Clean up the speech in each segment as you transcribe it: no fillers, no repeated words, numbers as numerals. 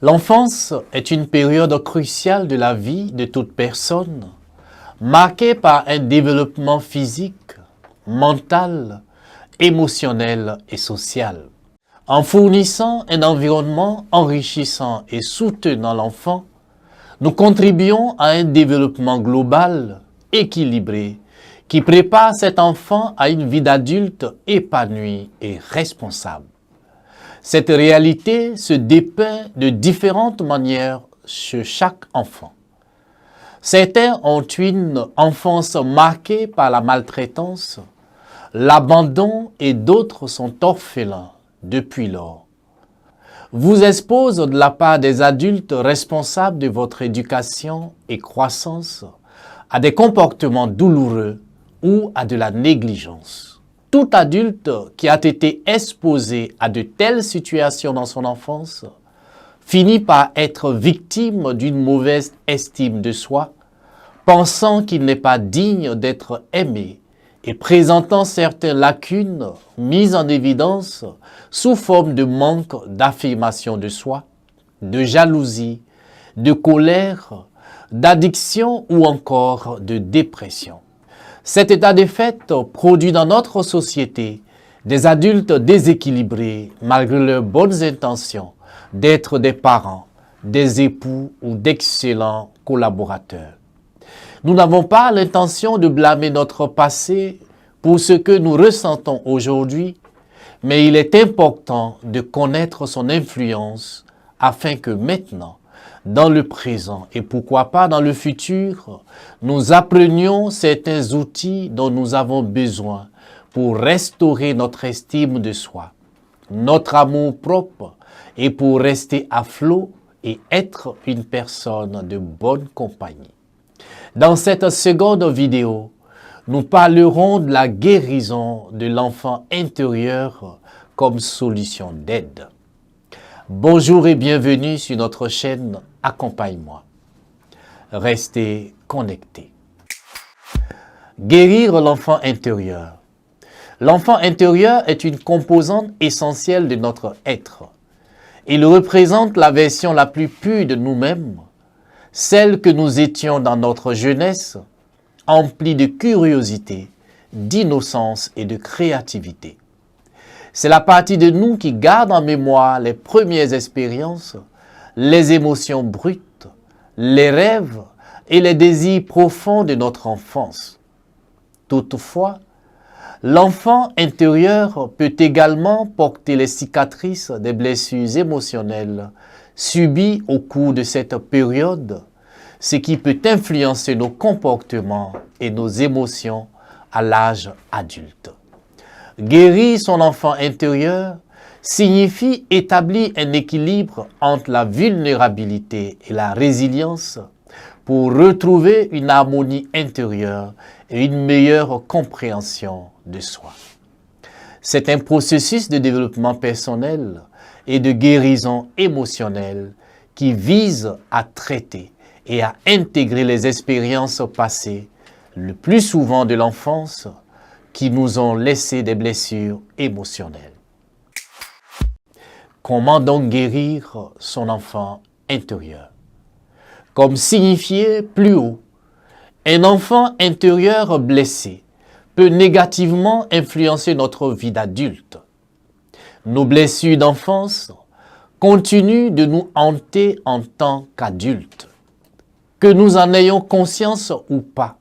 L'enfance est une période cruciale de la vie de toute personne, marquée par un développement physique, mental, émotionnel et social. En fournissant un environnement enrichissant et soutenant l'enfant, nous contribuons à un développement global, équilibré, qui prépare cet enfant à une vie d'adulte épanouie et responsable. Cette réalité se dépeint de différentes manières chez chaque enfant. Certains ont une enfance marquée par la maltraitance, l'abandon et d'autres sont orphelins depuis lors. Vous expose de la part des adultes responsables de votre éducation et croissance à des comportements douloureux ou à de la négligence. Tout adulte qui a été exposé à de telles situations dans son enfance finit par être victime d'une mauvaise estime de soi, pensant qu'il n'est pas digne d'être aimé et présentant certaines lacunes mises en évidence sous forme de manque d'affirmation de soi, de jalousie, de colère, d'addiction ou encore de dépression. Cet état de fait produit dans notre société des adultes déséquilibrés malgré leurs bonnes intentions d'être des parents, des époux ou d'excellents collaborateurs. Nous n'avons pas l'intention de blâmer notre passé pour ce que nous ressentons aujourd'hui, mais il est important de connaître son influence afin que maintenant, dans le présent et pourquoi pas dans le futur, nous apprenions certains outils dont nous avons besoin pour restaurer notre estime de soi, notre amour propre et pour rester à flot et être une personne de bonne compagnie. Dans cette seconde vidéo, nous parlerons de la guérison de l'enfant intérieur comme solution d'aide. Bonjour et bienvenue sur notre chaîne Accompagne-moi. Restez connectés. Guérir l'enfant intérieur. L'enfant intérieur est une composante essentielle de notre être. Il représente la version la plus pure de nous-mêmes, celle que nous étions dans notre jeunesse, emplie de curiosité, d'innocence et de créativité. C'est la partie de nous qui garde en mémoire les premières expériences, les émotions brutes, les rêves et les désirs profonds de notre enfance. Toutefois, l'enfant intérieur peut également porter les cicatrices des blessures émotionnelles subies au cours de cette période, ce qui peut influencer nos comportements et nos émotions à l'âge adulte. Guérir son enfant intérieur signifie établir un équilibre entre la vulnérabilité et la résilience pour retrouver une harmonie intérieure et une meilleure compréhension de soi. C'est un processus de développement personnel et de guérison émotionnelle qui vise à traiter et à intégrer les expériences passées, le plus souvent de l'enfance, qui nous ont laissé des blessures émotionnelles. Comment donc guérir son enfant intérieur? Comme signifié plus haut, un enfant intérieur blessé peut négativement influencer notre vie d'adulte. Nos blessures d'enfance continuent de nous hanter en tant qu'adultes. Que nous en ayons conscience ou pas,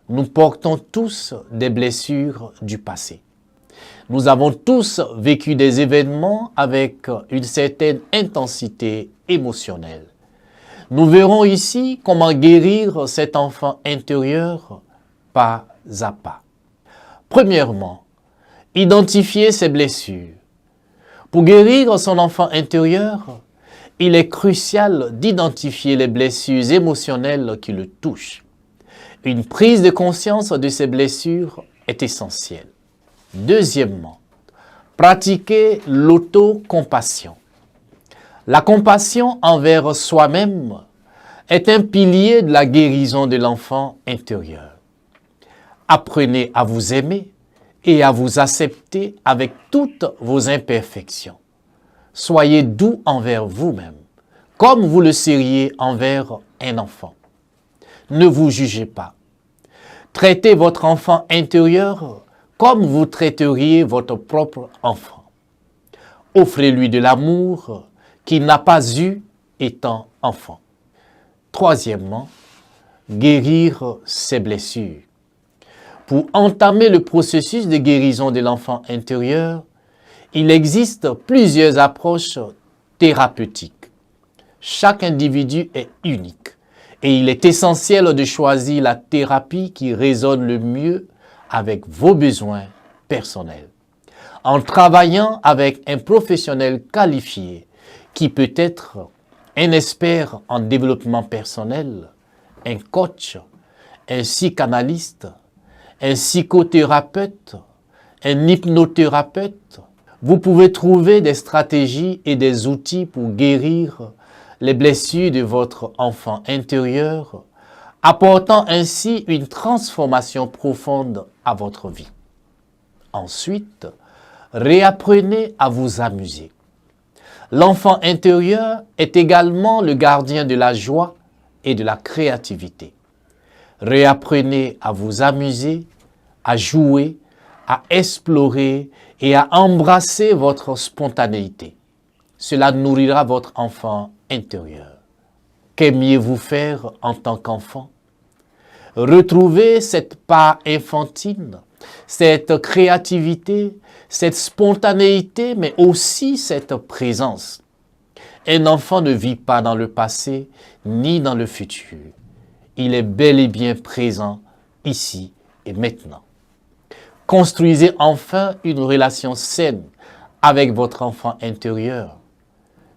nous portons tous des blessures du passé. Nous avons tous vécu des événements avec une certaine intensité émotionnelle. Nous verrons ici comment guérir cet enfant intérieur pas à pas. Premièrement, identifier ses blessures. Pour guérir son enfant intérieur, il est crucial d'identifier les blessures émotionnelles qui le touchent. Une prise de conscience de ces blessures est essentielle. Deuxièmement, pratiquer l'autocompassion. La compassion envers soi-même est un pilier de la guérison de l'enfant intérieur. Apprenez à vous aimer et à vous accepter avec toutes vos imperfections. Soyez doux envers vous-même. comme vous le seriez envers un enfant. Ne vous jugez pas. Traitez votre enfant intérieur comme vous traiteriez votre propre enfant. Offrez-lui de l'amour qu'il n'a pas eu étant enfant. Troisièmement, guérir ses blessures. Pour entamer le processus de guérison de l'enfant intérieur, il existe plusieurs approches thérapeutiques. Chaque individu est unique et il est essentiel de choisir la thérapie qui résonne le mieux avec vos besoins personnels. En travaillant avec un professionnel qualifié qui peut être un expert en développement personnel, un coach, un psychanalyste, un psychothérapeute, un hypnothérapeute, vous pouvez trouver des stratégies et des outils pour guérir les blessures de votre enfant intérieur, apportant ainsi une transformation profonde à votre vie. Ensuite, réapprenez à vous amuser. L'enfant intérieur est également le gardien de la joie et de la créativité. Réapprenez à vous amuser, à jouer, à explorer et à embrasser votre spontanéité. Cela nourrira votre enfant intérieur. Qu'aimiez-vous faire en tant qu'enfant? Retrouvez cette part infantile, cette créativité, cette spontanéité, mais aussi cette présence. Un enfant ne vit pas dans le passé ni dans le futur. Il est bel et bien présent ici et maintenant. Construisez enfin une relation saine avec votre enfant intérieur.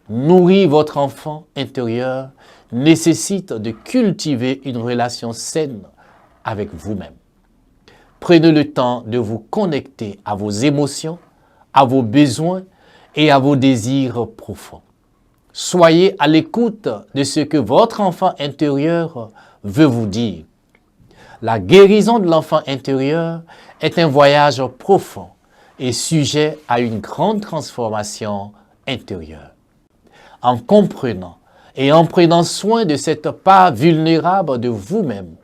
Nourrir votre enfant intérieur nécessite de cultiver une relation saine avec vous-même. Prenez le temps de vous connecter à vos émotions, à vos besoins et à vos désirs profonds. Soyez à l'écoute de ce que votre enfant intérieur veut vous dire. La guérison de l'enfant intérieur est un voyage profond et sujet à une grande transformation intérieure. En comprenant et en prenant soin de cette part vulnérable de vous-même,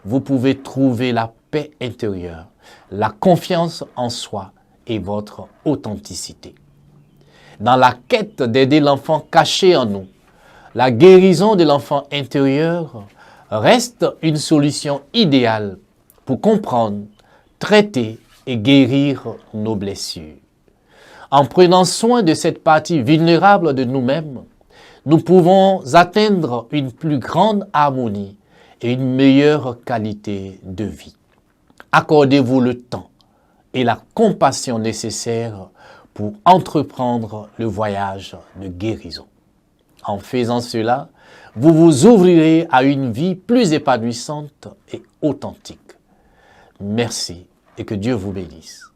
vous pouvez trouver la paix intérieure, la confiance en soi et votre authenticité. Dans la quête d'aider l'enfant caché en nous, la guérison de l'enfant intérieur reste une solution idéale pour comprendre, traiter et guérir nos blessures. En prenant soin de cette partie vulnérable de nous-mêmes, nous pouvons atteindre une plus grande harmonie et une meilleure qualité de vie. Accordez-vous le temps et la compassion nécessaires pour entreprendre le voyage de guérison. En faisant cela, vous vous ouvrirez à une vie plus épanouissante et authentique. Merci et que Dieu vous bénisse.